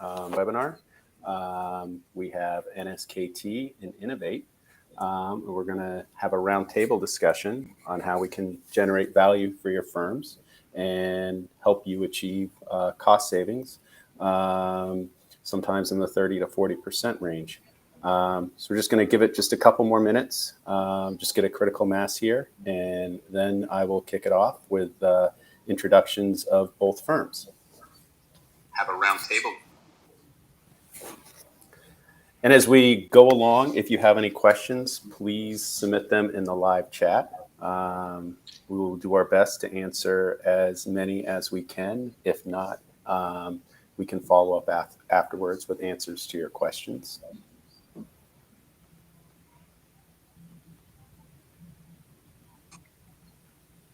webinar. We have NSKT and Innovate. We're going to have a roundtable discussion on how we can generate value for your firms and help you achieve cost savings, sometimes in the 30 to 40% range. So we're just going to give it just a couple more minutes, just get a critical mass here, and then I will kick it off with introductions of both firms. Have a roundtable. And as we go along, if you have any questions, please submit them in the live chat. We will do our best to answer as many as we can. If not, we can follow up afterwards with answers to your questions.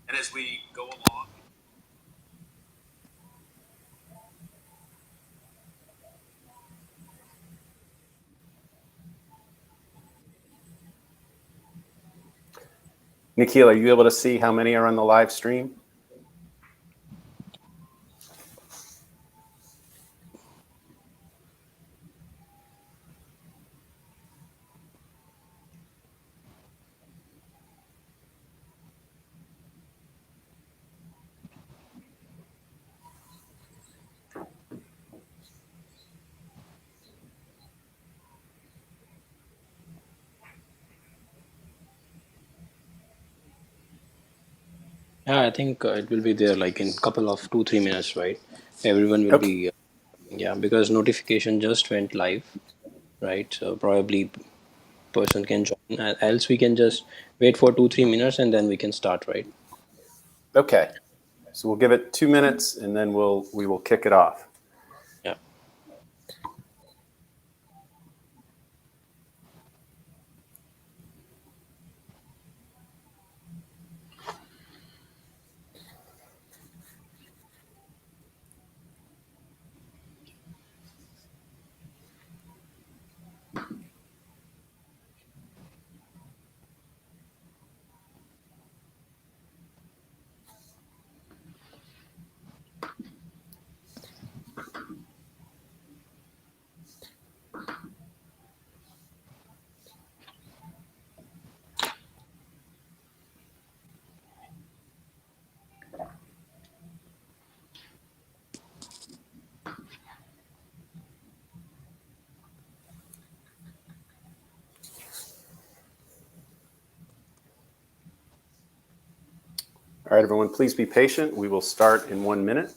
And as we go along, Nikhil, are you able to see how many are on the live stream? Yeah, I think it will be there like in a couple of 2-3 minutes, right? Everyone will be, yeah, because notification just went live, right? So probably person can join, else we can just wait for 2-3 minutes and then we can start, right? Okay, so we'll give it 2 minutes and then we will kick it off. Yeah. All right, everyone, please be patient. We will start in 1 minute.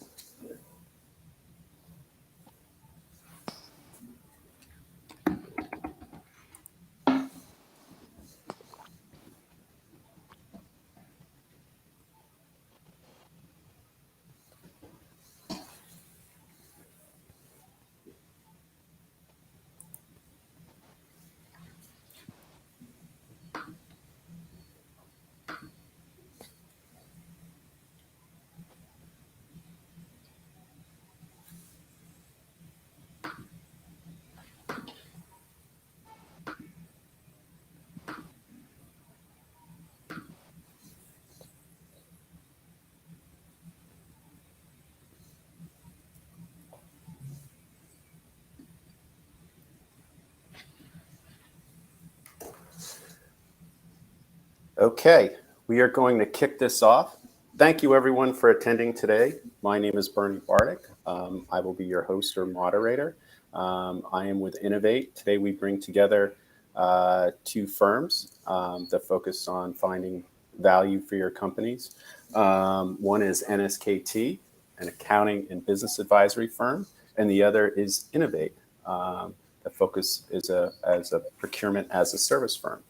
Okay, we are going to kick this off. Thank you, everyone, for attending today. My name is Bernie Bardick. I will be your host or moderator. I am with Innovate. Today, we bring together 2 firms that focus on finding value for your companies. One is NSKT, an accounting and business advisory firm, and the other is Innovate, that focus is as a procurement as a service firm.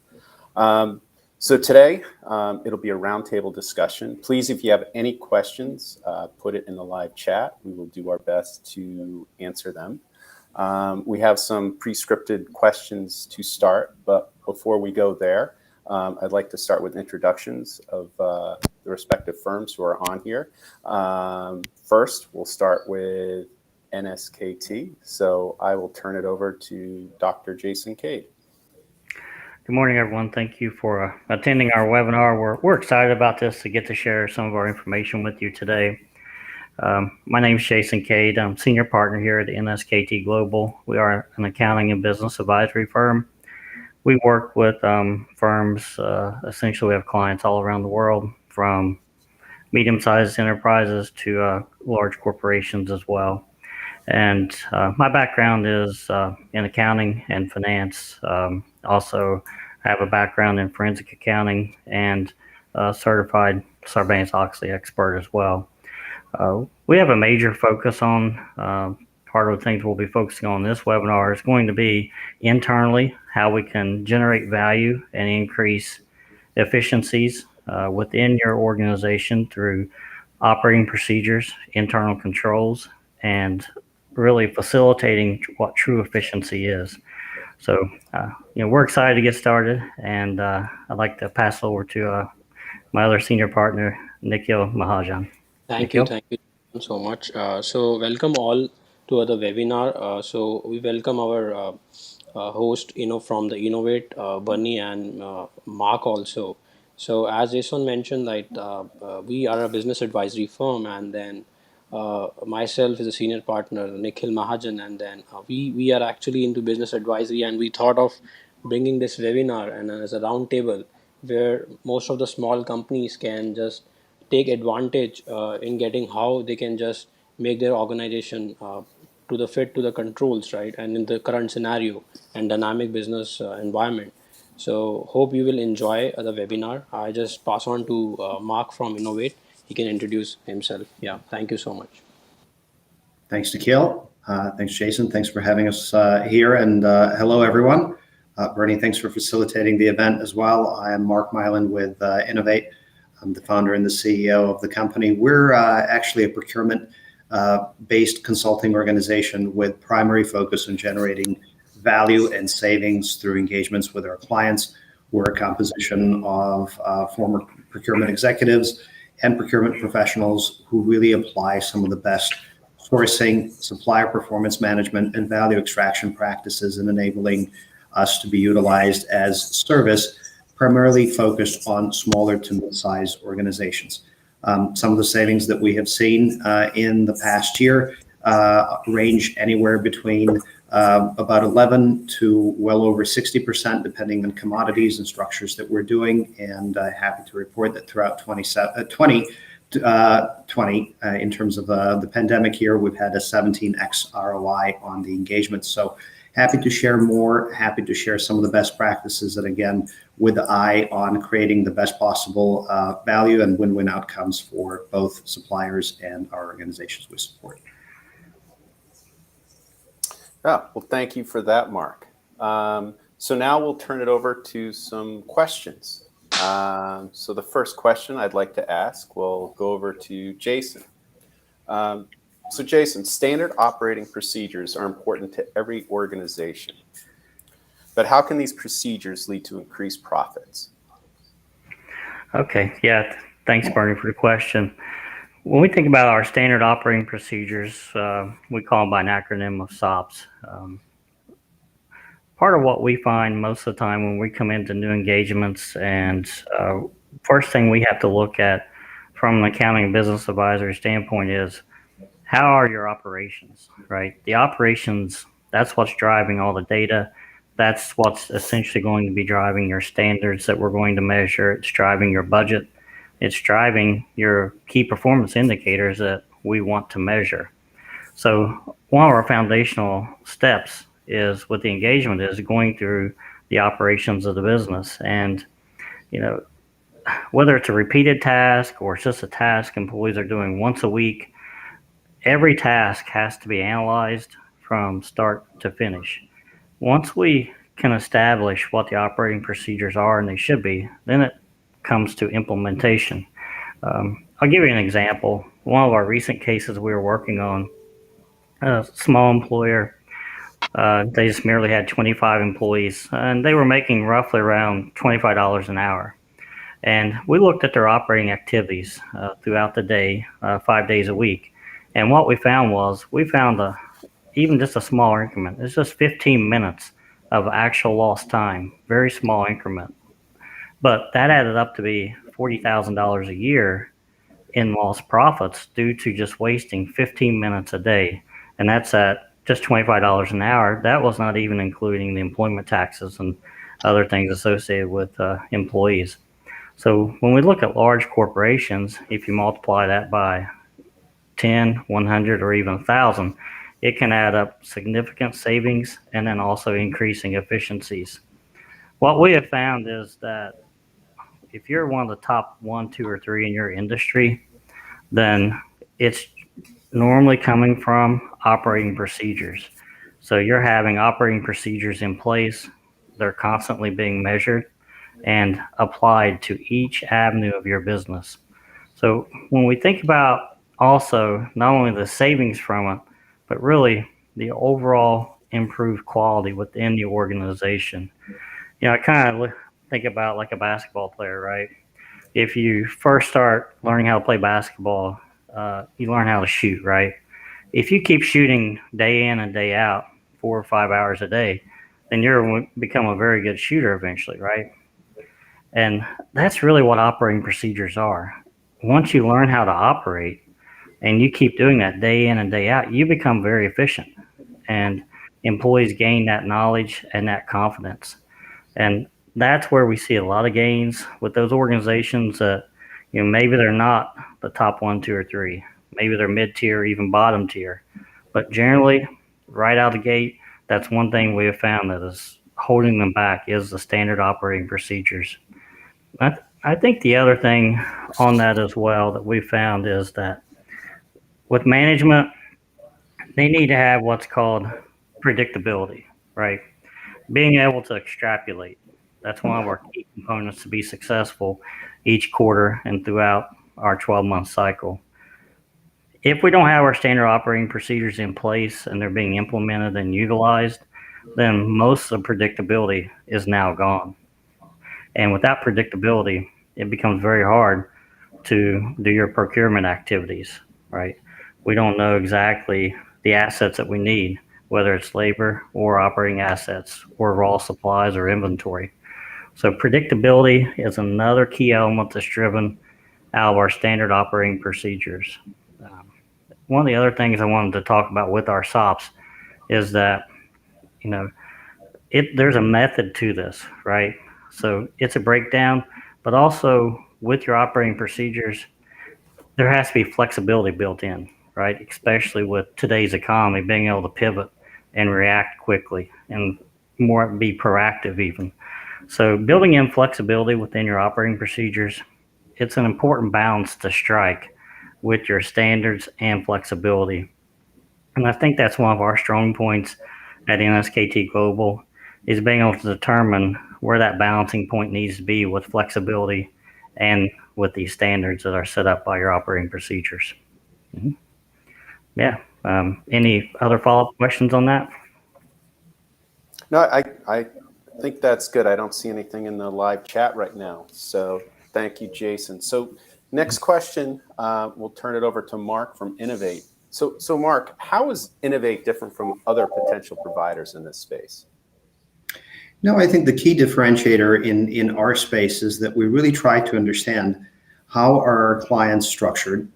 So today, it'll be a roundtable discussion. Please, if you have any questions, put it in the live chat. We will do our best to answer them. We have some pre-scripted questions to start, but before we go there, I'd like to start with introductions of the respective firms who are on here. First, we'll start with NSKT. So I will turn it over to Dr. Jason Cade. Good morning, everyone. Thank you for attending our webinar. We're excited about this to get to share some of our information with you today. My name is Jason Cade. I'm senior partner here at NSKT Global. We are an accounting and business advisory firm. We work with firms, essentially we have clients all around the world, from medium-sized enterprises to large corporations as well. And my background is in accounting and finance. Also, I have a background in forensic accounting and certified Sarbanes-Oxley expert as well. We have a major focus on part of the things we'll be focusing on this webinar is going to be internally how we can generate value and increase efficiencies within your organization through operating procedures, internal controls, and really facilitating what true efficiency is. So, we're excited to get started, and I'd like to pass over to my other senior partner, Nikhil Mahajan. Thank you so much. So welcome all to the webinar. So we welcome our host, from the Innovate, Bunny and Mark also. So as Jason mentioned, like we are a business advisory firm, and then myself is a senior partner, Nikhil Mahajan, and then we are actually into business advisory, and we thought of bringing this webinar and as a round table where most of the small companies can just take advantage in getting how they can just make their organization to the fit to the controls, right, and in the current scenario and dynamic business environment. So hope you will enjoy the webinar. I just pass on to Mark from Innovate. He can introduce himself. Yeah, thank you so much. Thanks, Nikhil. Thanks, Jason. Thanks for having us here. And hello, everyone. Bernie, thanks for facilitating the event as well. I am Mark Mylan with Innovate. I'm the founder and the CEO of the company. We're actually a procurement-based consulting organization with primary focus on generating value and savings through engagements with our clients. We're a composition of former procurement executives and procurement professionals who really apply some of the best sourcing, supplier performance management, and value extraction practices in enabling us to be utilized as service, primarily focused on smaller to mid-sized organizations. Some of the savings that we have seen in the past year range anywhere between about 11 to well over 60%, depending on commodities and structures that we're doing. And happy to report that throughout 2020, in terms of the pandemic year, we've had a 17x ROI on the engagement. So happy to share more, happy to share some of the best practices, and again, with the eye on creating the best possible value and win-win outcomes for both suppliers and our organizations we support. Yeah, well, thank you for that, Mark. So now we'll turn it over to some questions. So the first question I'd like to ask, we'll go over to Jason. So Jason, standard operating procedures are important to every organization, but how can these procedures lead to increased profits? Okay, yeah, thanks, Bernie, for the question. When we think about our standard operating procedures, we call them by an acronym of SOPs. Part of what we find most of the time when we come into new engagements, and first thing we have to look at from an accounting and business advisory standpoint is, how are your operations, right? The operations, that's what's driving all the data. That's what's essentially going to be driving your standards that we're going to measure. It's driving your budget. It's driving your key performance indicators that we want to measure. So one of our foundational steps is with the engagement is going through the operations of the business. And, whether it's a repeated task or it's just a task employees are doing once a week, every task has to be analyzed from start to finish. Once we can establish what the operating procedures are, and they should be, then it comes to implementation. I'll give you an example. One of our recent cases we were working on, a small employer, they just merely had 25 employees, and they were making roughly around $25 an hour. And we looked at their operating activities throughout the day, 5 days a week. And what we found was, even just a small increment. It's just 15 minutes of actual lost time, very small increment. But that added up to be $40,000 a year in lost profits due to just wasting 15 minutes a day. And that's at just $25 an hour. That was not even including the employment taxes and other things associated with employees. So when we look at large corporations, if you multiply that by 10, 100, or even 1,000, it can add up significant savings and then also increasing efficiencies. What we have found is that if you're one of the top 1, 2, or 3 in your industry, then it's normally coming from operating procedures. So you're having operating procedures in place. They're constantly being measured and applied to each avenue of your business. So when we think about also not only the savings from it, but really the overall improved quality within the organization. I kind of think about like a basketball player, right? If you first start learning how to play basketball, you learn how to shoot, right? If you keep shooting day in and day out, 4 or 5 hours a day, then you're become a very good shooter eventually, right? And that's really what operating procedures are. Once you learn how to operate and you keep doing that day in and day out, you become very efficient, and employees gain that knowledge and that confidence. And that's where we see a lot of gains with those organizations that, maybe they're not the top 1, 2, or 3. Maybe they're mid-tier or even bottom tier. But generally, right out of the gate, that's one thing we have found that is holding them back is the standard operating procedures. I think the other thing on that as well that we found is that with management, they need to have what's called predictability, right? Being able to extrapolate. That's one of our key components to be successful each quarter and throughout our 12-month cycle. If we don't have our standard operating procedures in place and they're being implemented and utilized, then most of the predictability is now gone. And without predictability, it becomes very hard to do your procurement activities, right? We don't know exactly the assets that we need, whether it's labor or operating assets or raw supplies or inventory. So predictability is another key element that's driven out of our standard operating procedures. One of the other things I wanted to talk about with our SOPs is that, there's a method to this, right? So it's a breakdown, but also with your operating procedures, there has to be flexibility built in, right? Especially with today's economy, being able to pivot and react quickly and be proactive even. So building in flexibility within your operating procedures, it's an important balance to strike with your standards and flexibility. And I think that's one of our strong points at NSKT Global is being able to determine where that balancing point needs to be with flexibility and with these standards that are set up by your operating procedures. Mm-hmm. Yeah. Any other follow-up questions on that? No, I think that's good. I don't see anything in the live chat right now. So thank you, Jason. So next question, we'll turn it over to Mark from Innovate. So Mark, how is Innovate different from other potential providers in this space? No, I think the key differentiator in our space is that we really try to understand how are our clients structured,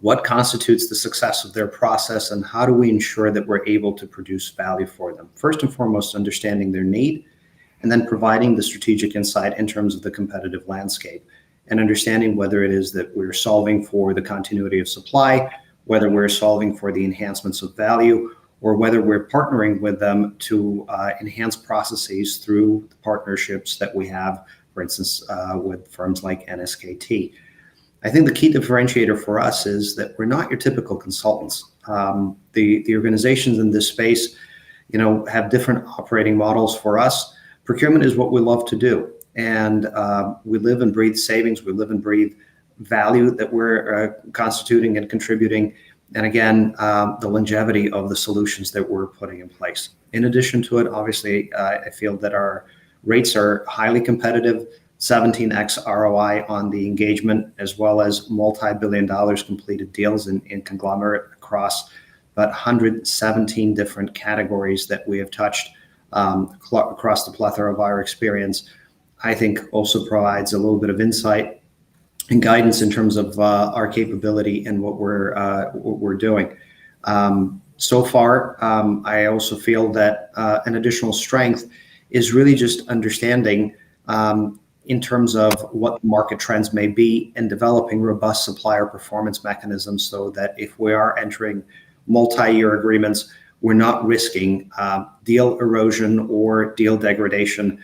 what constitutes the success of their process, and how do we ensure that we're able to produce value for them. First and foremost, understanding their need, and then providing the strategic insight in terms of the competitive landscape, and understanding whether it is that we're solving for the continuity of supply, whether we're solving for the enhancements of value, or whether we're partnering with them to enhance processes through the partnerships that we have, for instance, with firms like NSKT. I think the key differentiator for us is that we're not your typical consultants. The organizations in this space, have different operating models. For us, procurement is what we love to do. And we live and breathe savings. We live and breathe value that we're constituting and contributing. And again, the longevity of the solutions that we're putting in place. In addition to it, obviously, I feel that our rates are highly competitive, 17x ROI on the engagement, as well as multi-billion dollars completed deals in conglomerate across about 117 different categories that we have touched across the plethora of our experience. I think also provides a little bit of insight and guidance in terms of our capability and what we're doing. So far, I also feel that an additional strength is really just understanding in terms of what market trends may be and developing robust supplier performance mechanisms so that if we are entering multi-year agreements, we're not risking deal erosion or deal degradation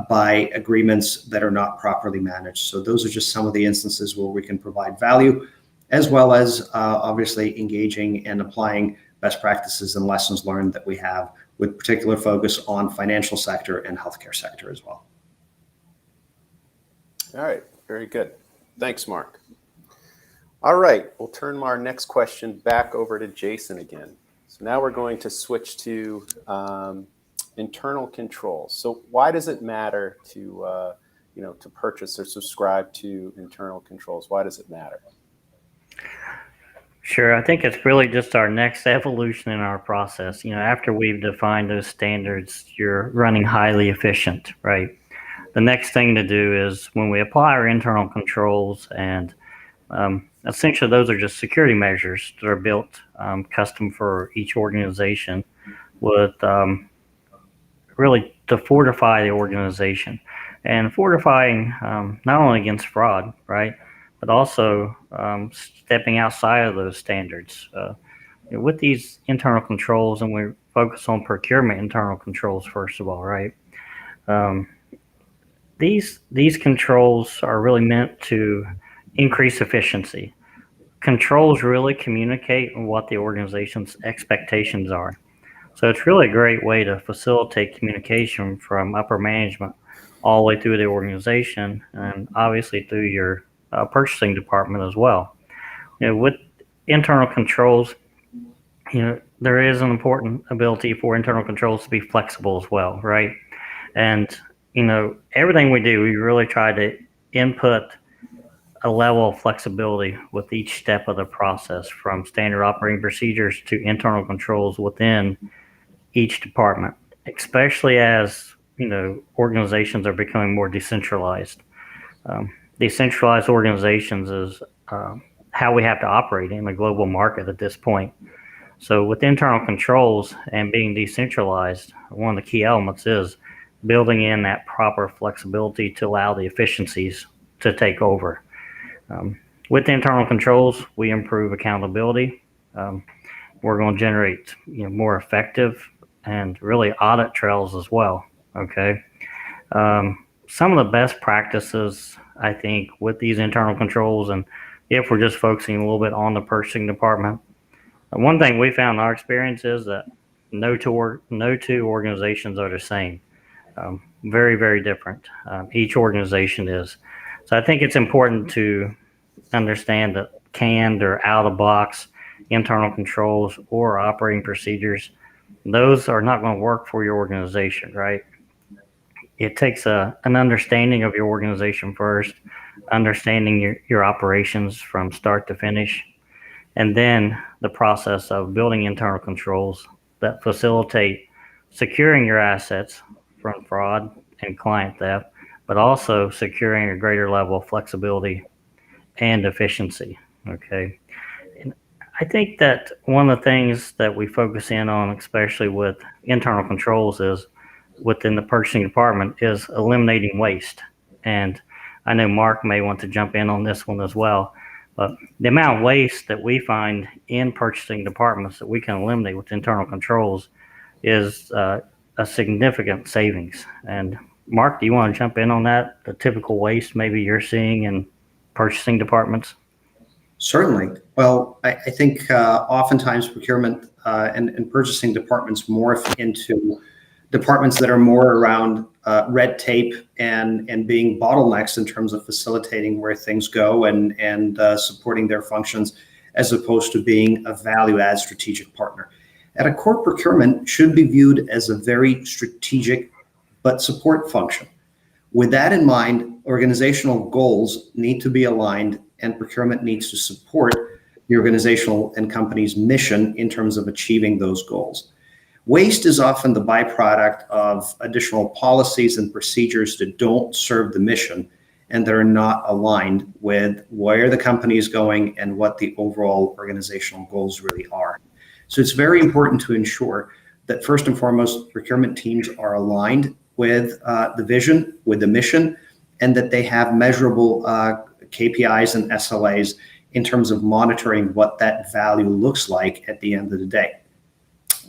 by agreements that are not properly managed. So those are just some of the instances where we can provide value, as well as obviously engaging and applying best practices and lessons learned that we have, with particular focus on financial sector and healthcare sector as well. All right, very good. Thanks, Mark. All right, we'll turn our next question back over to Jason again. So now we're going to switch to internal controls. So why does it matter to to purchase or subscribe to internal controls? Why does it matter? Sure, I think it's really just our next evolution in our process. After we've defined those standards, you're running highly efficient, right? The next thing to do is when we apply our internal controls, and essentially those are just security measures that are built custom for each organization with really to fortify the organization and fortifying not only against fraud, right, but also stepping outside of those standards. With these internal controls, and we focus on procurement internal controls first of all, right? These controls are really meant to increase efficiency. Controls really communicate what the organization's expectations are. So it's really a great way to facilitate communication from upper management all the way through the organization, and obviously through your purchasing department as well. With internal controls, there is an important ability for internal controls to be flexible as well, right? And everything we do, we really try to input a level of flexibility with each step of the process, from standard operating procedures to internal controls within each department, especially as organizations are becoming more decentralized. Decentralized organizations is how we have to operate in a global market at this point. So with internal controls and being decentralized, one of the key elements is building in that proper flexibility to allow the efficiencies to take over. With the internal controls, we improve accountability. We're going to generate more effective and really audit trails as well. Okay. Some of the best practices, I think, with these internal controls, and if we're just focusing a little bit on the purchasing department, one thing we found in our experience is that no two organizations are the same. Very, very different. Each organization is. So I think it's important to understand that canned or out-of-box internal controls or operating procedures, those are not going to work for your organization, right? It takes an understanding of your organization first, understanding your operations from start to finish, and then the process of building internal controls that facilitate securing your assets from fraud and client theft, but also securing a greater level of flexibility and efficiency. Okay. And I think that one of the things that we focus in on, especially with internal controls, is within the purchasing department, is eliminating waste. And I know Mark may want to jump in on this one as well, but the amount of waste that we find in purchasing departments that we can eliminate with internal controls is a significant savings. And Mark, do you want to jump in on that? The typical waste maybe you're seeing in purchasing departments? Certainly. Well, I think oftentimes procurement and purchasing departments morph into departments that are more around red tape and being bottlenecks in terms of facilitating where things go and supporting their functions, as opposed to being a value-add strategic partner. At a core, procurement should be viewed as a very strategic but support function. With that in mind, organizational goals need to be aligned, and procurement needs to support the organizational and company's mission in terms of achieving those goals. Waste is often the byproduct of additional policies and procedures that don't serve the mission and that are not aligned with where the company is going and what the overall organizational goals really are. So it's very important to ensure that first and foremost, procurement teams are aligned with the vision, with the mission, and that they have measurable KPIs and SLAs in terms of monitoring what that value looks like at the end of the day.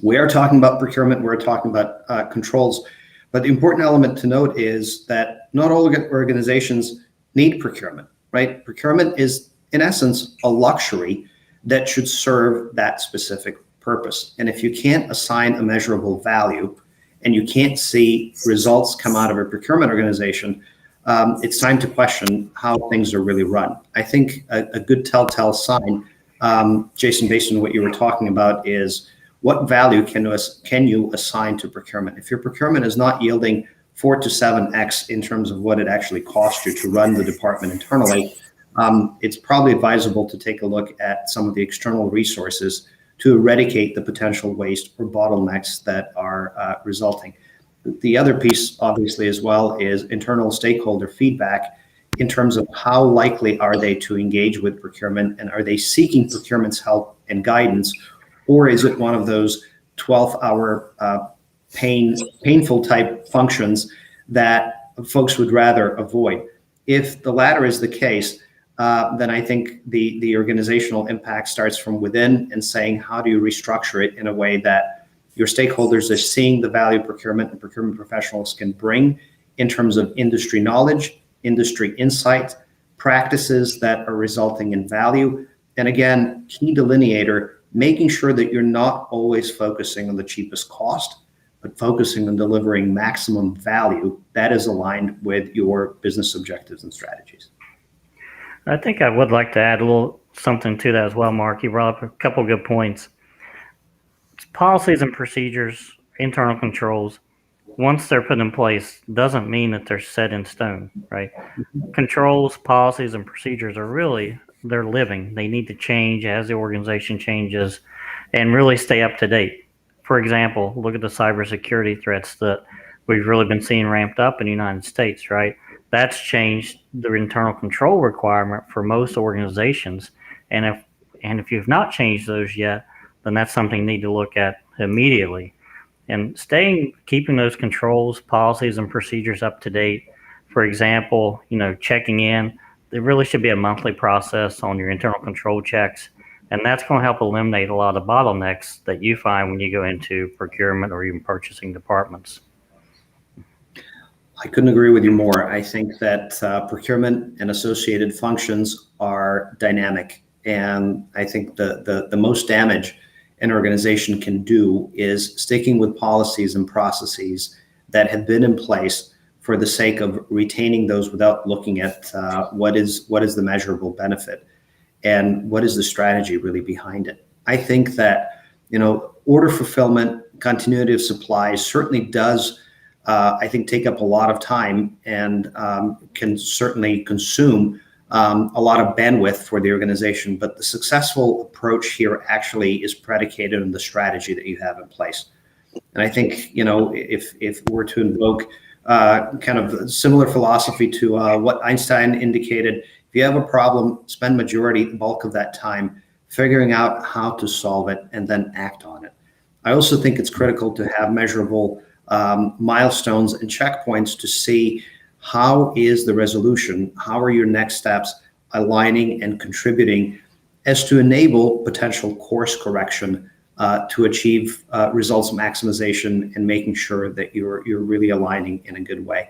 We are talking about procurement, we're talking about controls, but the important element to note is that not all organizations need procurement, right? Procurement is, in essence, a luxury that should serve that specific purpose. And if you can't assign a measurable value and you can't see results come out of a procurement organization, it's time to question how things are really run. I think a good telltale sign, Jason, based on what you were talking about, is what value can you assign to procurement? If your procurement is not yielding 4 to 7x in terms of what it actually costs you to run the department internally, it's probably advisable to take a look at some of the external resources to eradicate the potential waste or bottlenecks that are resulting. The other piece, obviously, as well, is internal stakeholder feedback in terms of how likely are they to engage with procurement, and are they seeking procurement's help and guidance, or is it one of those 12-hour painful type functions that folks would rather avoid? If the latter is the case, then I think the organizational impact starts from within, and saying, how do you restructure it in a way that your stakeholders are seeing the value procurement and procurement professionals can bring in terms of industry knowledge, industry insight, practices that are resulting in value. And again, key delineator, making sure that you're not always focusing on the cheapest cost, but focusing on delivering maximum value that is aligned with your business objectives and strategies. I think I would like to add a little something to that as well, Mark. You brought up a couple good points. Policies and procedures, internal controls, once they're put in place, doesn't mean that they're set in stone, right? Controls, policies, and procedures are really, they're living. They need to change as the organization changes and really stay up to date. For example, look at the cybersecurity threats that we've really been seeing ramped up in the United States, right? That's changed the internal control requirement for most organizations. And if you've not changed those yet, then that's something you need to look at immediately. And keeping those controls, policies, and procedures up to date. For example, checking in. There really should be a monthly process on your internal control checks, and that's going to help eliminate a lot of bottlenecks that you find when you go into procurement or even purchasing departments. I couldn't agree with you more. I think that procurement and associated functions are dynamic, and I think the most damage an organization can do is sticking with policies and processes that have been in place for the sake of retaining those without looking at what is the measurable benefit and what is the strategy really behind it. I think that order fulfillment, continuity of supply certainly does I think take up a lot of time and can certainly consume a lot of bandwidth for the organization, but the successful approach here actually is predicated on the strategy that you have in place. And I think, if we're to invoke kind of a similar philosophy to what Einstein indicated, if you have a problem, spend the bulk of that time figuring out how to solve it and then act on it. I also think it's critical to have measurable milestones and checkpoints to see how is the resolution, how are your next steps aligning and contributing as to enable potential course correction to achieve results maximization and making sure that you're really aligning in a good way.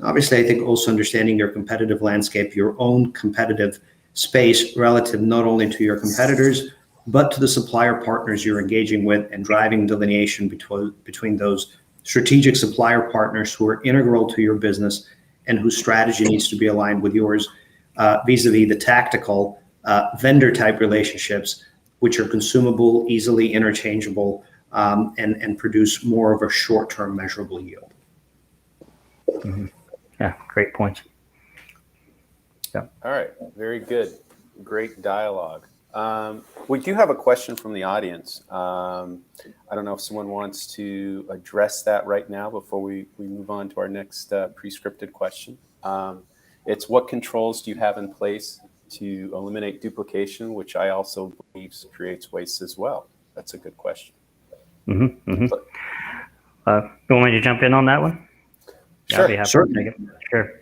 Obviously, I think also understanding your competitive landscape, your own competitive space relative not only to your competitors, but to the supplier partners you're engaging with, and driving delineation between those strategic supplier partners who are integral to your business and whose strategy needs to be aligned with yours, vis-a-vis the tactical vendor type relationships, which are consumable, easily interchangeable, and produce more of a short-term measurable yield. Mm-hmm. Yeah, great points. Yeah. All right, very good. Great dialogue. We do have a question from the audience. I don't know if someone wants to address that right now before we move on to our next pre-scripted question. It's what controls do you have in place to eliminate duplication, which I also believe creates waste as well. That's a good question. Mm-hmm, mm-hmm. You want me to jump in on that one? Sure. I'll be happy to take it. Sure.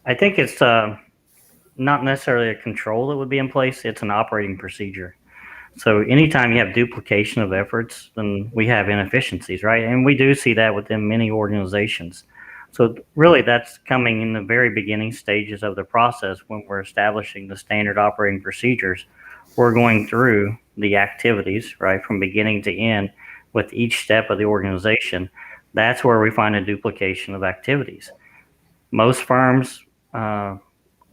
I think it's not necessarily a control that would be in place. It's an operating procedure. So anytime you have duplication of efforts, then we have inefficiencies, right? And we do see that within many organizations. So really that's coming in the very beginning stages of the process when we're establishing the standard operating procedures. We're going through the activities, right, from beginning to end with each step of the organization. That's where we find a duplication of activities. Most firms,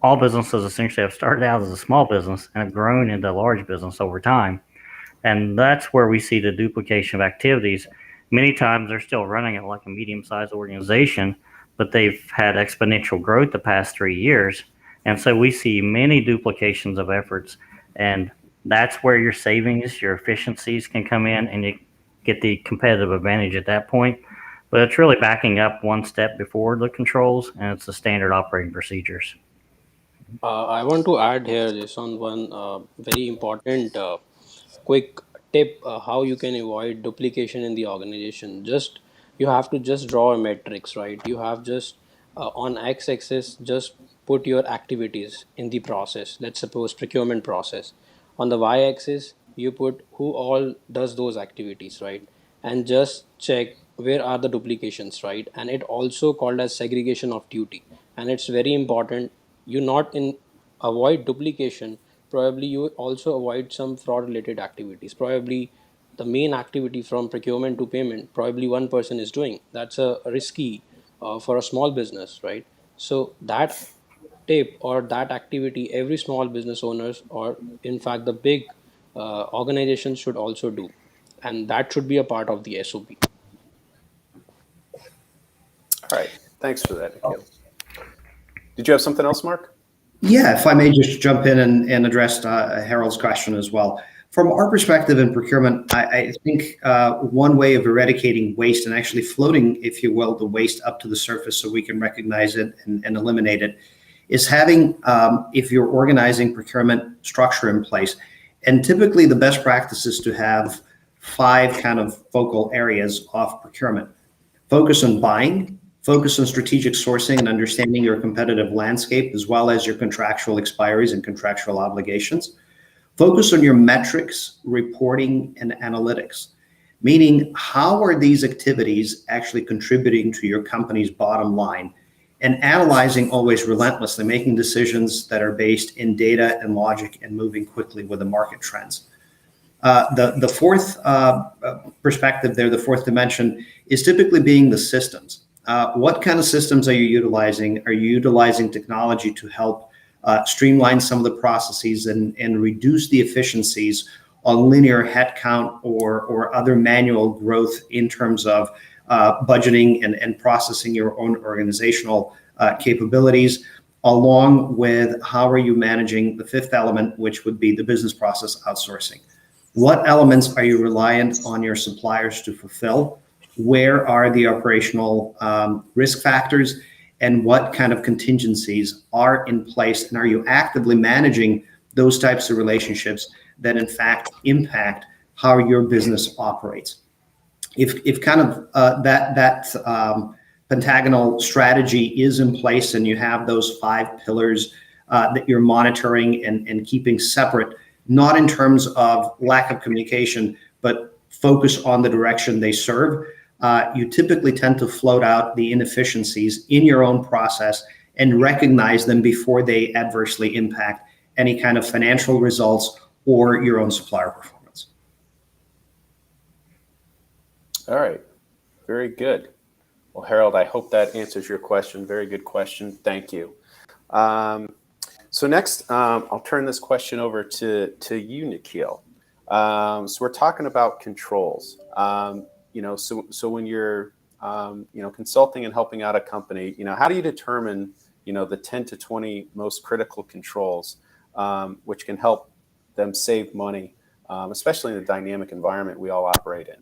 all businesses essentially have started out as a small business and have grown into a large business over time. And that's where we see the duplication of activities. Many times they're still running it like a medium-sized organization, but they've had exponential growth the past 3 years. And so we see many duplications of efforts. And that's where your savings, your efficiencies can come in, and you get the competitive advantage at that point. But it's really backing up one step before the controls, and it's the standard operating procedures. I want to add here, Jason, one very important quick tip how you can avoid duplication in the organization. Just you have to just draw a matrix, right? You have just on x-axis just put your activities in the process. Let's suppose procurement process. On the y-axis you put who all does those activities, right? And just check where are the duplications, right? And it also called as segregation of duty. And it's very important you not in avoid duplication, probably you also avoid some fraud related activities. Probably the main activity from procurement to payment probably one person is doing. That's a risky for a small business, right? So that tip or that activity every small business owners or in fact the big organizations should also do, and that should be a part of the SOP. All right. Thanks for that, Nikhil. Did you have something else, Mark? Yeah, if I may just jump in and address Harold's question as well. From our perspective in procurement, I think one way of eradicating waste and actually floating, if you will, the waste up to the surface so we can recognize it and eliminate it is having, if you're organizing procurement structure in place, and typically the best practice is to have 5 kind of focal areas of procurement. Focus on buying, focus on strategic sourcing and understanding your competitive landscape, as well as your contractual expiries and contractual obligations. Focus on your metrics, reporting, and analytics, meaning how are these activities actually contributing to your company's bottom line, and analyzing always relentlessly, making decisions that are based in data and logic and moving quickly with the market trends. The fourth perspective there, the fourth dimension, is typically being the systems. What kind of systems are you utilizing? Are you utilizing technology to help streamline some of the processes and reduce the efficiencies on linear headcount or other manual growth in terms of budgeting and processing your own organizational capabilities, along with how are you managing the fifth element, which would be the business process outsourcing? What elements are you reliant on your suppliers to fulfill? Where are the operational risk factors, and what kind of contingencies are in place, and are you actively managing those types of relationships that in fact impact how your business operates? If kind of that pentagonal strategy is in place and you have those 5 pillars that you're monitoring and keeping separate, not in terms of lack of communication, but focus on the direction they serve, you typically tend to float out the inefficiencies in your own process and recognize them before they adversely impact any kind of financial results or your own supplier performance. All right. Very good. Well, Harold, I hope that answers your question. Very good question. Thank you. So next, I'll turn this question over to you, Nikhil. So we're talking about controls. So when you're, consulting and helping out a company, how do you determine, the 10 to 20 most critical controls, which can help them save money, especially in the dynamic environment we all operate in?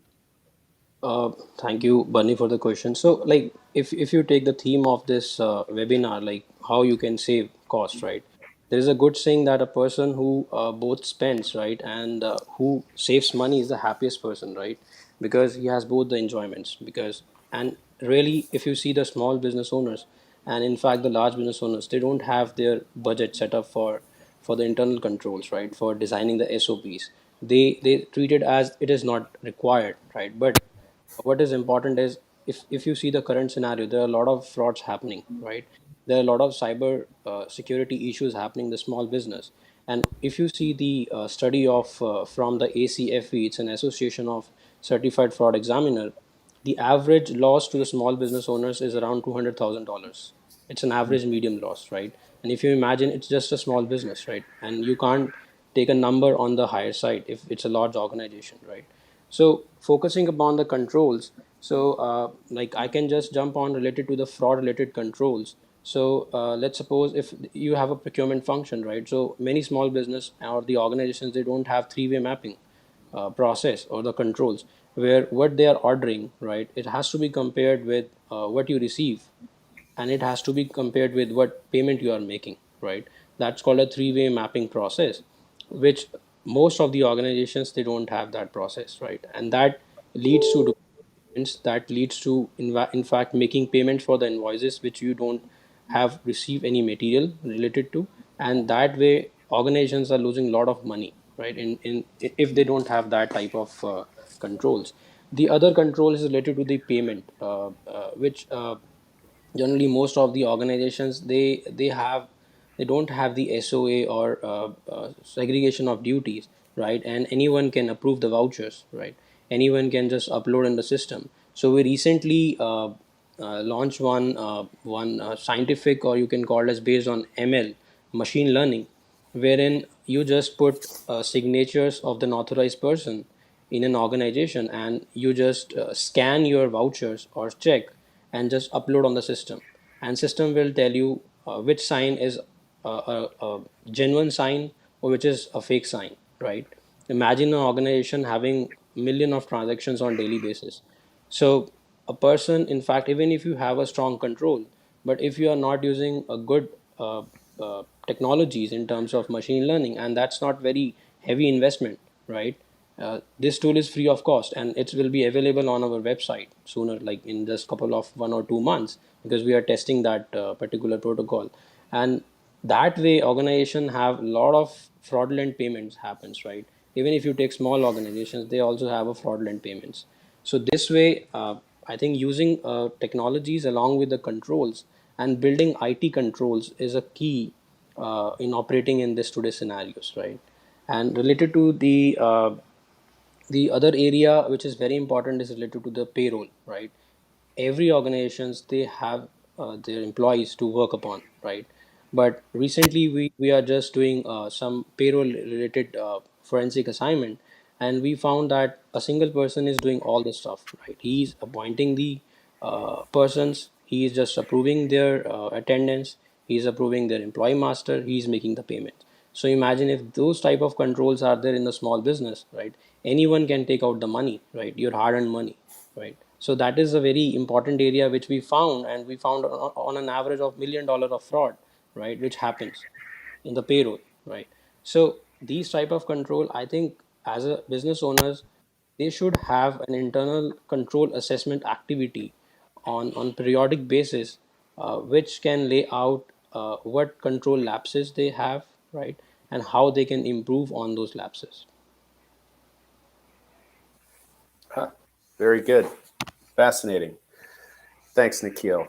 Thank you, Bunny, for the question. So, like, if you take the theme of this webinar, like how you can save cost, right? There is a good saying that a person who both spends, right, and who saves money is the happiest person, right? Because he has both the enjoyments. Because, and really, if you see the small business owners, and in fact the large business owners, they don't have their budget set up for the internal controls, right, for designing the SOPs. They treat it as it is not required, right? But what is important is, if you see the current scenario, there are a lot of frauds happening, right? There are a lot of cyber security issues happening in the small business. And if you see the study of from the ACFE, it's an association of certified fraud examiner, the average loss to the small business owners is around $200,000. It's an average medium loss, right? And if you imagine, it's just a small business, right? And you can't take a number on the higher side if it's a large organization, right? So focusing upon the controls, so like I can just jump on related to the fraud related controls. So let's suppose if you have a procurement function, right? So many small business or the organizations, they don't have three-way mapping process or the controls, where what they are ordering, right, it has to be compared with what you receive, and it has to be compared with what payment you are making, right? That's called a three-way mapping process, which most of the organizations, they don't have that process, right? And that leads to payments, that leads to in fact making payments for the invoices which you don't have received any material related to. And that way organizations are losing a lot of money, right, in if they don't have that type of controls. The other control is related to the payment, which generally most of the organizations, they don't have the SOA or segregation of duties, right? And anyone can approve the vouchers, right? Anyone can just upload in the system. So we recently launched one scientific, or you can call it as based on ML, machine learning, wherein you just put signatures of the authorized person in an organization, and you just scan your vouchers or check and just upload on the system, and system will tell you which sign is a genuine sign or which is a fake sign, right? Imagine an organization having million of transactions on daily basis. So a person, in fact, even if you have a strong control, but if you are not using a good technologies in terms of machine learning, and that's not very heavy investment, right? This tool is free of cost, and it will be available on our website sooner, like in just couple of 1 or 2 months, because we are testing that particular protocol. And that way organization have a lot of fraudulent payments happens, right? Even if you take small organizations, they also have a fraudulent payments. So this way, I think using technologies along with the controls and building IT controls is a key in operating in this today's scenarios, right? And related to the other area which is very important is related to the payroll, right? Every organizations, they have their employees to work upon, right? But recently we are just doing some payroll related forensic assignment, and we found that a single person is doing all the stuff, right? He's appointing the persons, he is just approving their attendance, he's approving their employee master, he's making the payment. So imagine if those type of controls are there in the small business, right? Anyone can take out the money, right? Your hard-earned money, right? So that is a very important area which we found, and we found on an average of $1 million of fraud, right, which happens in the payroll, right? So these type of control, I think, as a business owners, they should have an internal control assessment activity on periodic basis, which can lay out what control lapses they have, right, and how they can improve on those lapses. Huh. Very good. Fascinating. Thanks, Nikhil.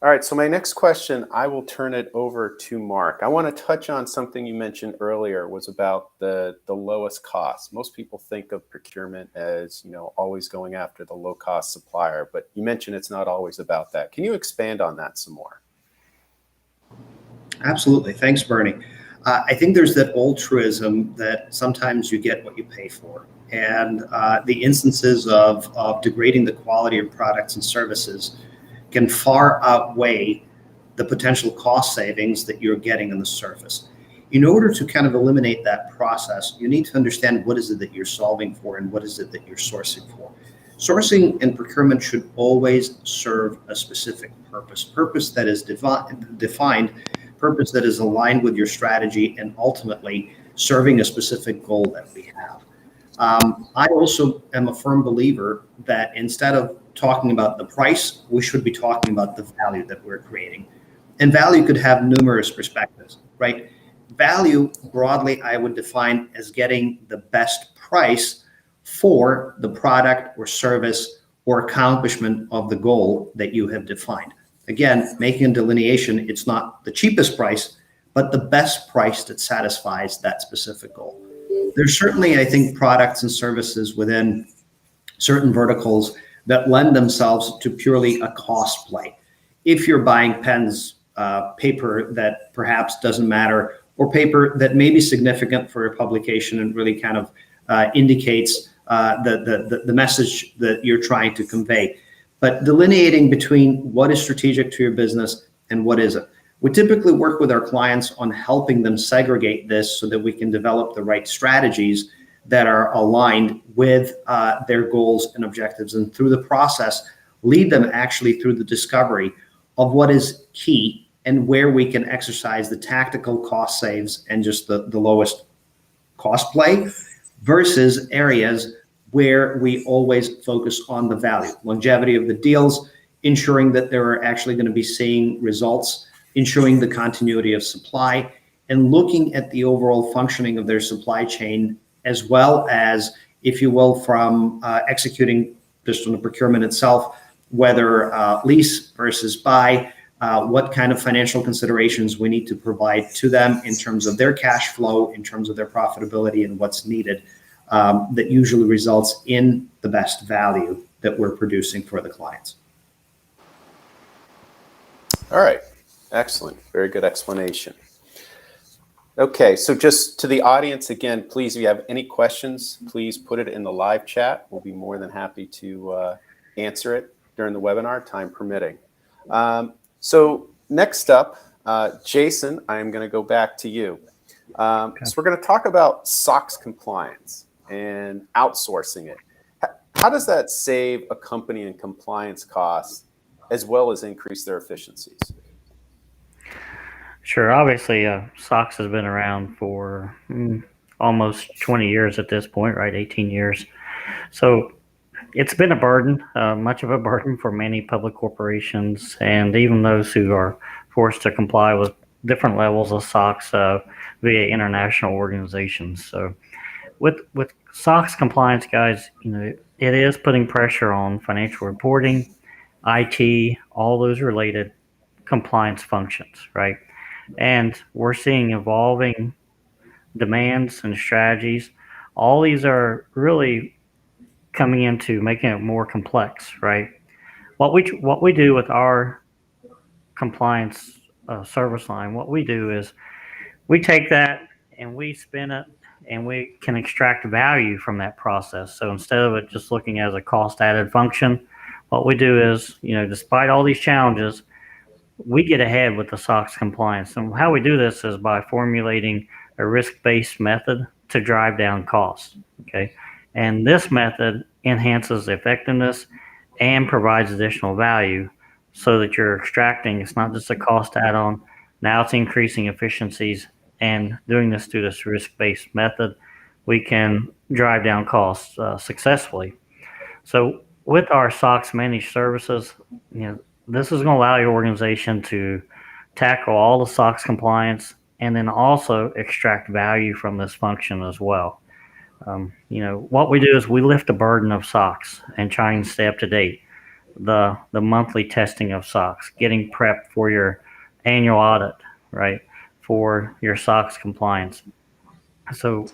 All right, so my next question, I will turn it over to Mark. I want to touch on something you mentioned earlier, was about the lowest cost. Most people think of procurement as, always going after the low cost supplier, but you mentioned it's not always about that. Can you expand on that some more? Absolutely. Thanks, Bernie. I think there's that old truism that sometimes you get what you pay for. And the instances of degrading the quality of products and services can far outweigh the potential cost savings that you're getting on the surface. In order to kind of eliminate that process, you need to understand what is it that you're solving for and what is it that you're sourcing for. Sourcing and procurement should always serve a specific purpose that is defined, purpose that is aligned with your strategy, and ultimately serving a specific goal that we have. I also am a firm believer that instead of talking about the price, we should be talking about the value that we're creating. And value could have numerous perspectives, right? Value, broadly, I would define as getting the best price for the product or service or accomplishment of the goal that you have defined. Again, making a delineation, it's not the cheapest price, but the best price that satisfies that specific goal. There's certainly, I think, products and services within certain verticals that lend themselves to purely a cost play. If you're buying pens, paper that perhaps doesn't matter, or paper that may be significant for a publication and really kind of indicates the message that you're trying to convey. But delineating between what is strategic to your business and what isn't. We typically work with our clients on helping them segregate this so that we can develop the right strategies that are aligned with their goals and objectives, and through the process, lead them actually through the discovery of what is key and where we can exercise the tactical cost saves and just the lowest cost play versus areas where we always focus on the value, longevity of the deals, ensuring that they're actually going to be seeing results, ensuring the continuity of supply, and looking at the overall functioning of their supply chain, as well as, if you will, from executing just on the procurement itself, whether lease versus buy, what kind of financial considerations we need to provide to them in terms of their cash flow, in terms of their profitability, and what's needed that usually results in the best value that we're producing for the clients. All right. Excellent. Very good explanation. Okay, so just to the audience again, please, if you have any questions, please put it in the live chat. We'll be more than happy to answer it during the webinar, time permitting. So next up, Jason, I'm going to go back to you. So we're going to talk about SOX compliance and outsourcing it. How does that save a company in compliance costs as well as increase their efficiencies? Sure. Obviously, SOX has been around for almost 20 years at this point, right? 18 years. So it's been a burden, much of a burden for many public corporations and even those who are forced to comply with different levels of SOX via international organizations. So with SOX compliance, guys, it is putting pressure on financial reporting, IT, all those related compliance functions, right? And we're seeing evolving demands and strategies. All these are really coming into making it more complex, right? What we do with our compliance service line, what we do is we take that and we spin it and we can extract value from that process. So instead of it just looking as a cost added function, what we do is, despite all these challenges, we get ahead with the SOX compliance. And how we do this is by formulating a risk-based method to drive down costs, okay? And this method enhances effectiveness and provides additional value so that you're extracting, it's not just a cost add-on, now it's increasing efficiencies, and doing this through this risk-based method, we can drive down costs successfully. So with our SOX managed services, this is going to allow your organization to tackle all the SOX compliance and then also extract value from this function as well. What we do is we lift the burden of SOX and try and stay up to date. The monthly testing of SOX, getting prepped for your annual audit, right, for your SOX compliance. So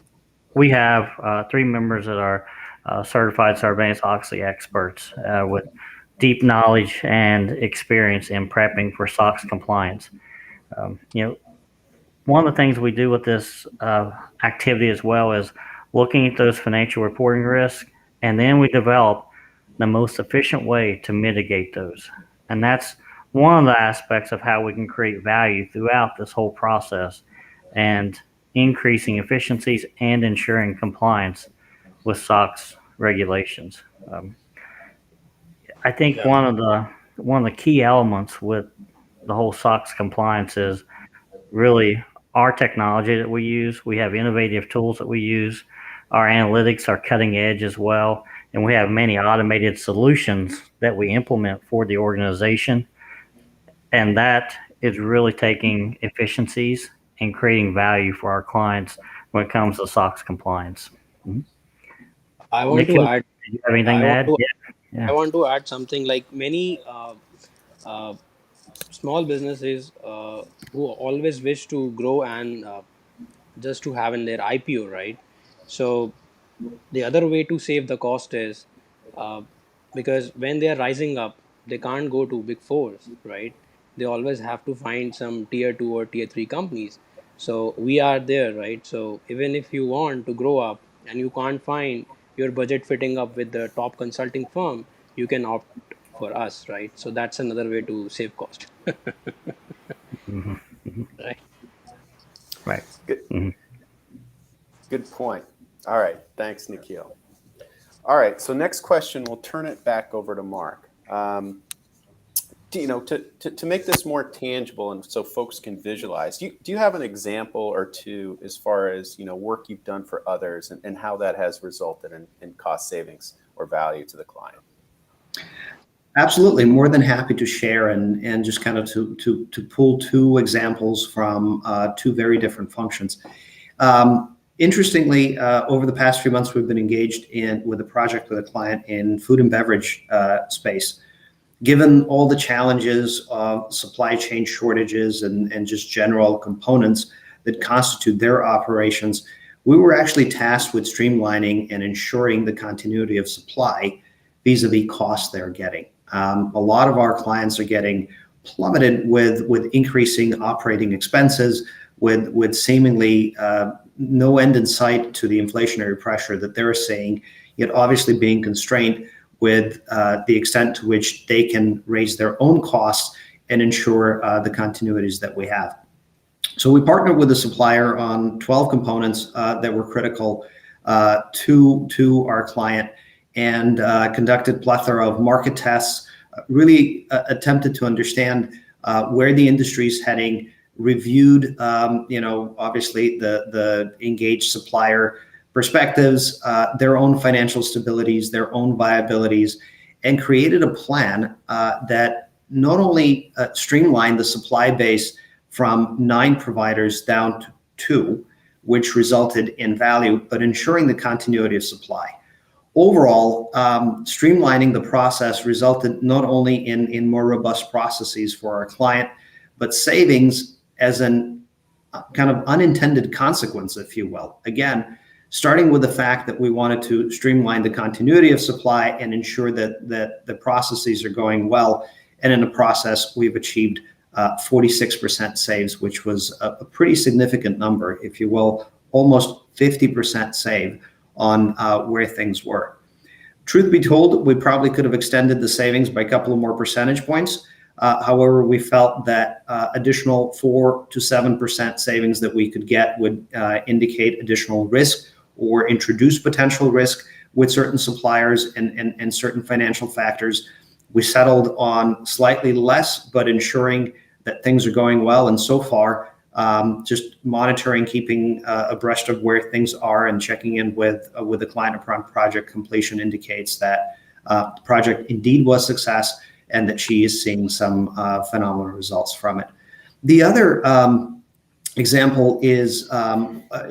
we have 3 members that are certified Sarbanes-Oxley experts with deep knowledge and experience in prepping for SOX compliance. One of the things we do with this activity as well is looking at those financial reporting risks, and then we develop the most efficient way to mitigate those. And that's one of the aspects of how we can create value throughout this whole process and increasing efficiencies and ensuring compliance with SOX regulations. I think Yeah. one of the key elements with the whole SOX compliance is really our technology that we use. We have innovative tools that we use. Our analytics are cutting edge as well, and we have many automated solutions that we implement for the organization. And that is really taking efficiencies and creating value for our clients when it comes to SOX compliance. I want to Nikhil, add. do you have anything I to want add? to. Yeah. I want to add something like many uh, small businesses who always wish to grow and just to have in their IPO, right? So the other way to save the cost is uh, because when they are rising up, they can't go to big fours, right? They always have to find some tier 2 or tier 3 companies. So we are there, right? So even if you want to grow up and you can't find your budget fitting up with the top consulting firm, you can opt for us, right? So that's another way to save cost. Hmm. Hmm. Right. Right. Good, Hmm. good point. All right. Thanks, Nikhil. All right. So next question, we'll turn it back over to Mark. To make this more tangible and so folks can visualize, do you have an example or two as far as work you've done for others and how that has resulted in cost savings or value to the client? Absolutely, more than happy to share and just kind of to pull two examples from two very different functions. Interestingly, over the past few months, we've been engaged with a project with a client in food and beverage space. Given all the challenges of supply chain shortages and just general components that constitute their operations, we were actually tasked with streamlining and ensuring the continuity of supply vis-a-vis costs they're getting. A lot of our clients are getting plummeted with increasing operating expenses, with seemingly no end in sight to the inflationary pressure that they're seeing, yet obviously being constrained with the extent to which they can raise their own costs and ensure the continuities that we have. So we partnered with a supplier on 12 components that were critical to our client, and conducted plethora of market tests, really attempted to understand where the industry is heading, reviewed, obviously the engaged supplier perspectives, their own financial stabilities, their own viabilities, and created a plan that not only streamlined the supply base from 9 providers down to 2, which resulted in value, but ensuring the continuity of supply. Overall, streamlining the process resulted not only in more robust processes for our client, but savings as an kind of unintended consequence, if you will. Again, starting with the fact that we wanted to streamline the continuity of supply and ensure that the processes are going well. And in the process, we've achieved 46% saves, which was a pretty significant number, if you will, almost 50% save on where things were. Truth be told, we probably could have extended the savings by a couple of more percentage points. However, we felt that additional 4 to 7% savings that we could get would indicate additional risk or introduce potential risk with certain suppliers and certain financial factors. We settled on slightly less, but ensuring that things are going well. And so far, just monitoring, keeping abreast of where things are, and checking in with the client upon project completion indicates that the project indeed was a success and that she is seeing some phenomenal results from it. The other example is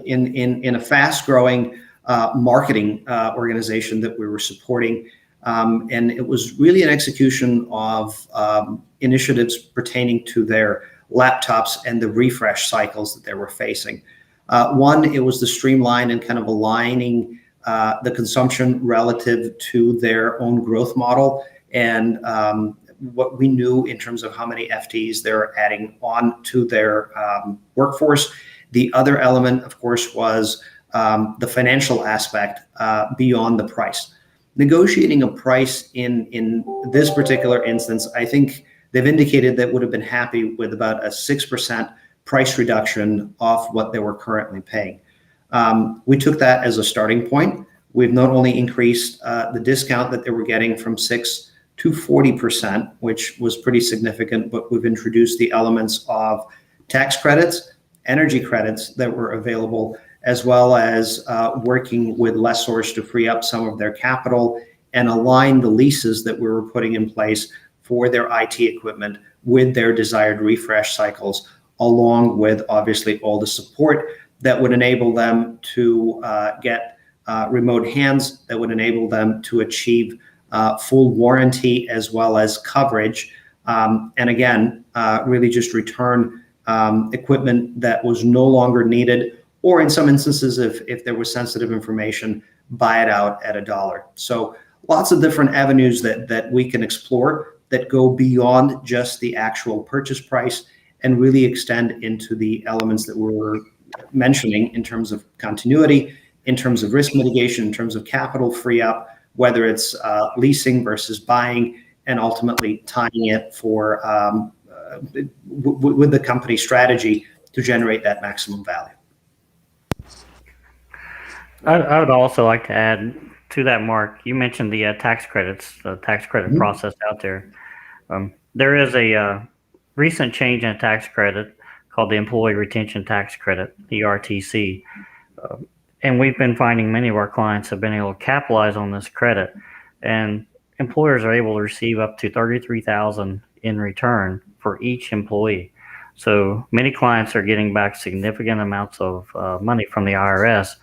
in a fast-growing marketing organization that we were supporting. And it was really an execution of initiatives pertaining to their laptops and the refresh cycles that they were facing. One, it was the streamline and kind of aligning the consumption relative to their own growth model and what we knew in terms of how many FTEs they're adding on to their workforce. The other element, of course, was the financial aspect beyond the price. Negotiating a price in this particular instance, I think they've indicated that would have been happy with about a 6% price reduction off what they were currently paying. We took that as a starting point. We've not only increased the discount that they were getting from 6 to 40%, which was pretty significant, but we've introduced the elements of tax credits, energy credits that were available, as well as working with lessors to free up some of their capital and align the leases that we were putting in place for their IT equipment with their desired refresh cycles, along with obviously all the support that would enable them to get remote hands, that would enable them to achieve full warranty as well as coverage. And again, really just return equipment that was no longer needed, or in some instances, if there was sensitive information, buy it out at $1. So lots of different avenues that we can explore that go beyond just the actual purchase price and really extend into the elements that we were mentioning in terms of continuity, in terms of risk mitigation, in terms of capital free up, whether it's leasing versus buying, and ultimately tying it for with the company strategy to generate that maximum value. I would also like to add to that, Mark. You mentioned the tax credits, the tax credit process out there. There is a recent change in a tax credit called the Employee Retention Tax Credit, ERTC. And we've been finding many of our clients have been able to capitalize on this credit, and employers are able to receive up to $33,000 in return for each employee. So many clients are getting back significant amounts of money from the IRS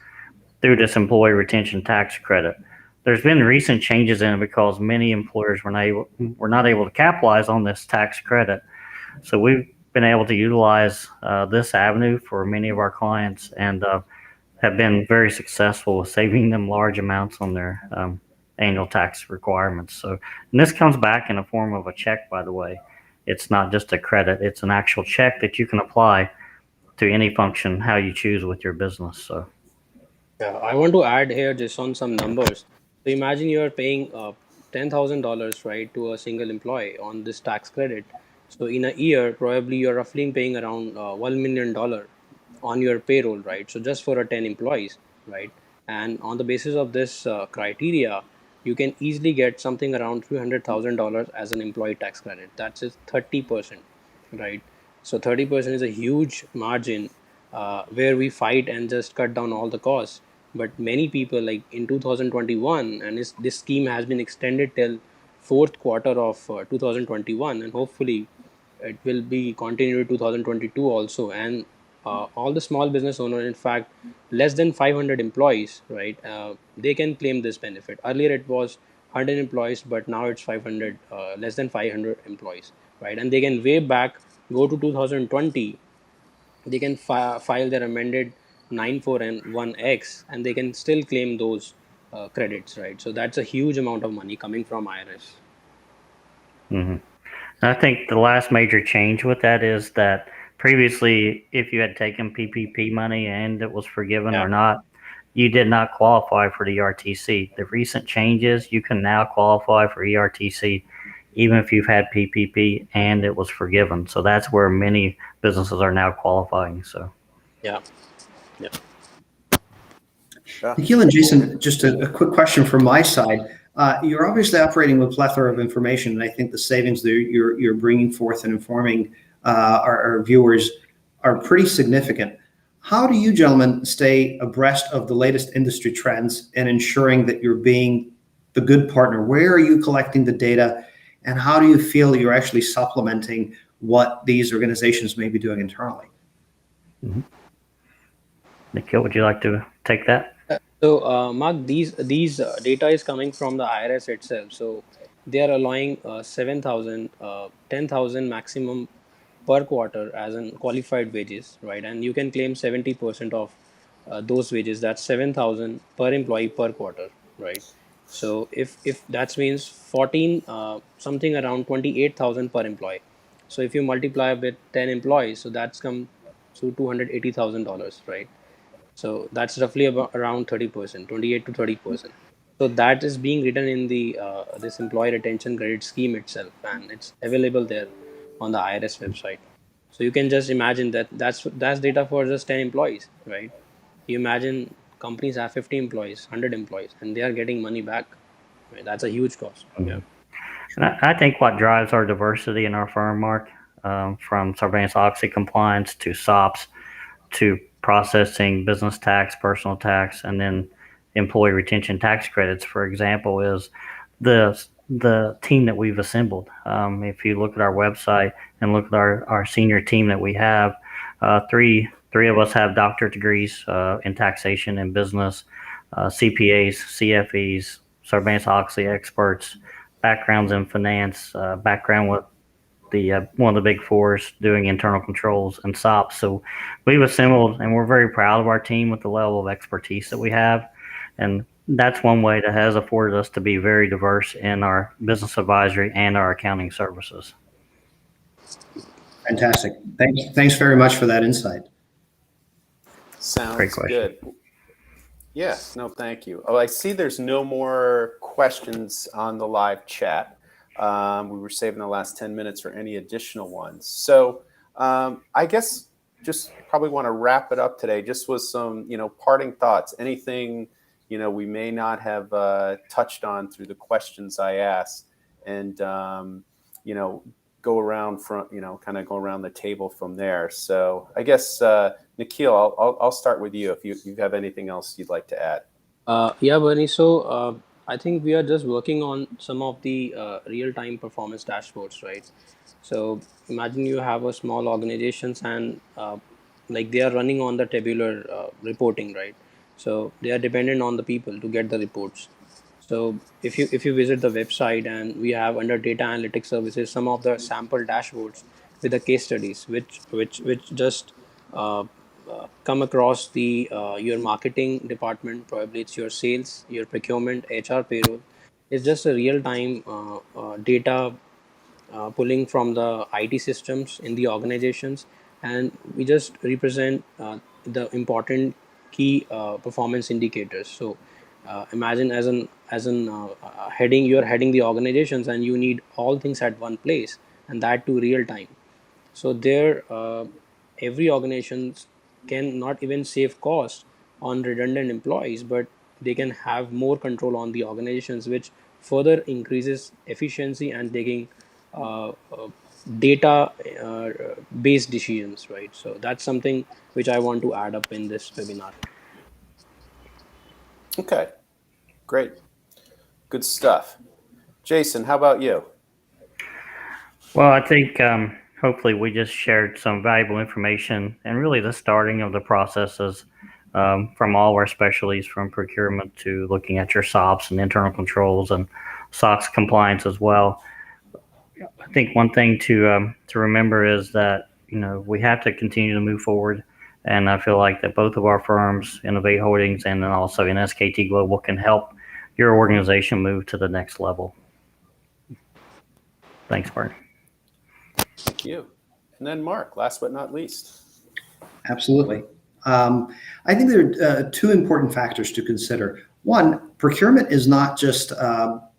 through this employee retention tax credit. There's been recent changes in it because many employers were not able to capitalize on this tax credit. So we've been able to utilize this avenue for many of our clients, and have been very successful with saving them large amounts on their annual tax requirements. So, and this comes back in a form of a check, by the way. It's not just a credit, it's an actual check that you can apply to any function how you choose with your business. So Yeah, I want to add here just on some numbers. So imagine you're paying $10,000, right, to a single employee on this tax credit. So in a year, probably you're roughly paying around $1 million on your payroll, right? So just for a 10 employees, right? And on the basis of this criteria, you can easily get something around $300,000 as an employee tax credit. That's just 30%, right? So 30% is a huge margin where we fight and just cut down all the costs. But many people, like in 2021, and this scheme has been extended till fourth quarter of 2021, and hopefully it will be continued 2022 also. And all the small business owners, in fact less than 500 employees, right, they can claim this benefit. Earlier it was 100 employees, but now it's 500, less than 500 employees, right? And they can way back, go to 2020, they can file their amended 9491X, and they can still claim those credits, right? So that's a huge amount of money coming from IRS. I think the last major change with that is that previously, if you had taken PPP money and it was forgiven or not, you did not qualify for the ERTC. The recent changes, you can now qualify for ERTC even if you've had PPP and it was forgiven. So that's where many businesses are now qualifying. So Yeah. Nikhil and Jason, just a quick question from my side. You're obviously operating with a plethora of information, and I think the savings that you're bringing forth and informing our viewers are pretty significant. How do you gentlemen stay abreast of the latest industry trends and ensuring that you're being the good partner? Where are you collecting the data, and how do you feel you're actually supplementing what these organizations may be doing internally? Nikhil, would you like to take that? So, Mark, these data is coming from the IRS itself. So they are allowing 7,000, 10,000 maximum per quarter as in qualified wages, right? And you can claim 70% of those wages. That's 7,000 per employee per quarter, right? So if that means 14, something around 28,000 per employee. So if you multiply with 10 employees, so that's come to $280,000, right? So that's roughly about around 30%, 28 to 30%. So that is being written in the this employee retention credit scheme itself, and it's available there on the IRS website. So you can just imagine that that's data for just 10 employees, right? You imagine companies have 50 employees, 100 employees, and they are getting money back. Right? That's a huge cost. Yeah. And I think what drives our diversity in our firm, Mark, from SOX Compliance to SOPs to processing business tax, personal tax, and then employee retention tax credits, for example, is the team that we've assembled. If you look at our website and look at our senior team that we have, three of us have doctorate degrees in taxation and business, CPAs, CFEs, Sarbanes-Oxley experts, backgrounds in finance, background with the one of the big fours doing internal controls and SOPs. So we've assembled, and we're very proud of our team with the level of expertise that we have. And that's one way that has afforded us to be very diverse in our business advisory and our accounting services. Fantastic. Thanks very much for that insight. Sounds Great question. good. Yeah, no, thank you. Oh, I see there's no more questions on the live chat. We were saving the last 10 minutes for any additional ones. So I guess just probably want to wrap it up today just with some, parting thoughts, anything, we may not have touched on through the questions I asked, and, go around from, kind of go around the table from there. So I guess, Nikhil, I'll start with you if you have anything else you'd like to add. Yeah, Bernie. So I think we are just working on some of the real-time performance dashboards, right? So imagine you have a small organizations and like they are running on the tabular reporting, right? So they are dependent on the people to get the reports. So if you visit the website, and we have under data analytics services some of the sample dashboards with the case studies, which just come across the your marketing department, probably it's your sales, your procurement, HR, payroll. It's just a real time data pulling from the IT systems in the organizations, and we just represent the important key performance indicators. So imagine as an heading, you're heading the organizations, and you need all things at one place, and that too real time. So there, every organization can not even save cost on redundant employees, but they can have more control on the organizations, which further increases efficiency and taking uh, uh, data based decisions, right? So that's something which I want to add up in this webinar. Okay, great. Good stuff. Jason, how about you? Well, I think hopefully we just shared some valuable information and really the starting of the processes from all our specialties, from procurement to looking at your SOPs and internal controls and SOX compliance as well. I think one thing to remember is that we have to continue to move forward, and I feel like that both of our firms, Innovate Holdings and then also NSKT Global, can help your organization move to the next level. Thanks, Bart. Thank you. And then Mark, last but not least. Absolutely. I think there are two important factors to consider. One, procurement is not just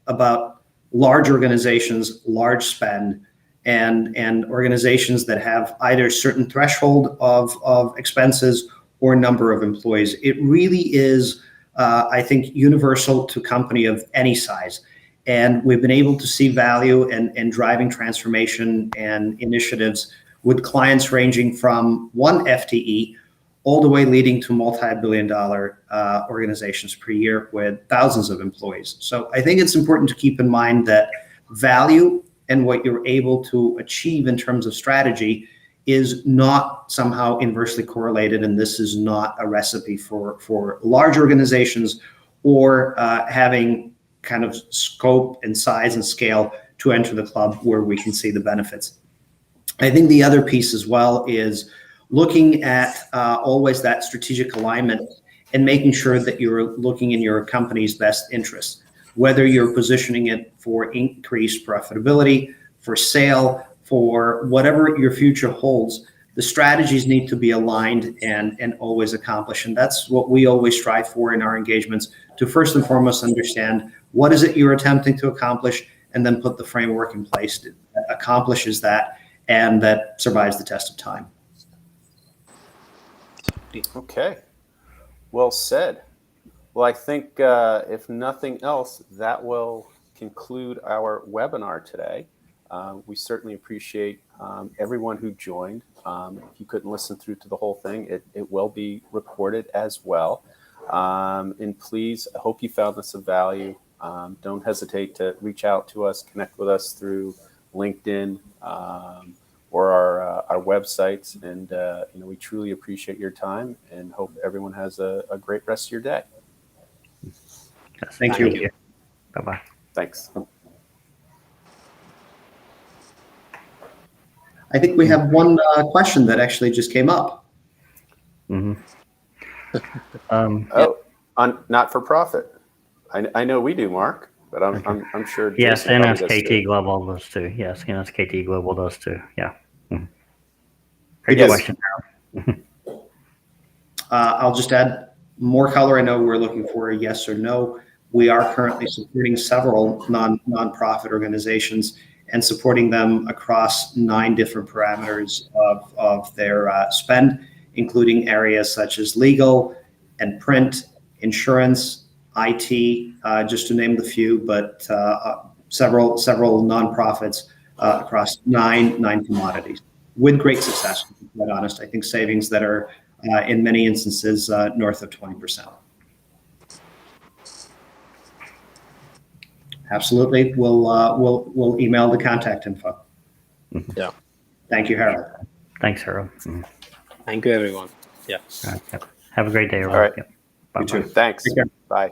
about large organizations, large spend, and organizations that have either certain threshold of expenses or number of employees. It really is, I think, universal to company of any size. And we've been able to see value and driving transformation and initiatives with clients ranging from one FTE all the way leading to multi-billion-dollar organizations per year with thousands of employees. So I think it's important to keep in mind that value and what you're able to achieve in terms of strategy is not somehow inversely correlated, and this is not a recipe for large organizations or having kind of scope and size and scale to enter the club where we can see the benefits. I think the other piece as well is looking at always that strategic alignment and making sure that you're looking in your company's best interest, whether you're positioning it for increased profitability, for sale, for whatever your future holds. The strategies need to be aligned and always accomplished. And that's what we always strive for in our engagements, to first and foremost understand what is it you're attempting to accomplish, and then put the framework in place that accomplishes that and that survives the test of time. Okay, well said. Well, I think if nothing else, that will conclude our webinar today. We certainly appreciate everyone who joined. If you couldn't listen through to the whole thing, it will be recorded as well. And please, I hope you found this of value. Don't hesitate to reach out to us, connect with us through LinkedIn or our websites. And we truly appreciate your time and hope everyone has a great rest of your day. Yes, Thank you. Bye-bye. Thanks. I think we have one question that actually just came up. Mm-hmm. On not-for-profit. I know we do, Mark, but I'm sure Yes, Jason probably does NSKT too. Global does too. Yes, NSKT Global does too. Yeah. Mm-hmm. Great Yes. question, Harold. I'll just add more color. I know we're looking for a yes or no. We are currently supporting several nonprofit organizations and supporting them across 9 different parameters of their spend, including areas such as legal and print, insurance, IT, just to name the few, but several nonprofits across nine commodities with great success. To be quite honest, I think savings that are in many instances north of 20%. Absolutely, we'll email the contact info. Yeah. Thank you, Harold. Thanks, Harold. Mm-hmm. Thank you, everyone. Yeah. All right, yep. Have a great day, everyone. All right. Yep. You Bye-bye. too. Thanks. Take care. Bye.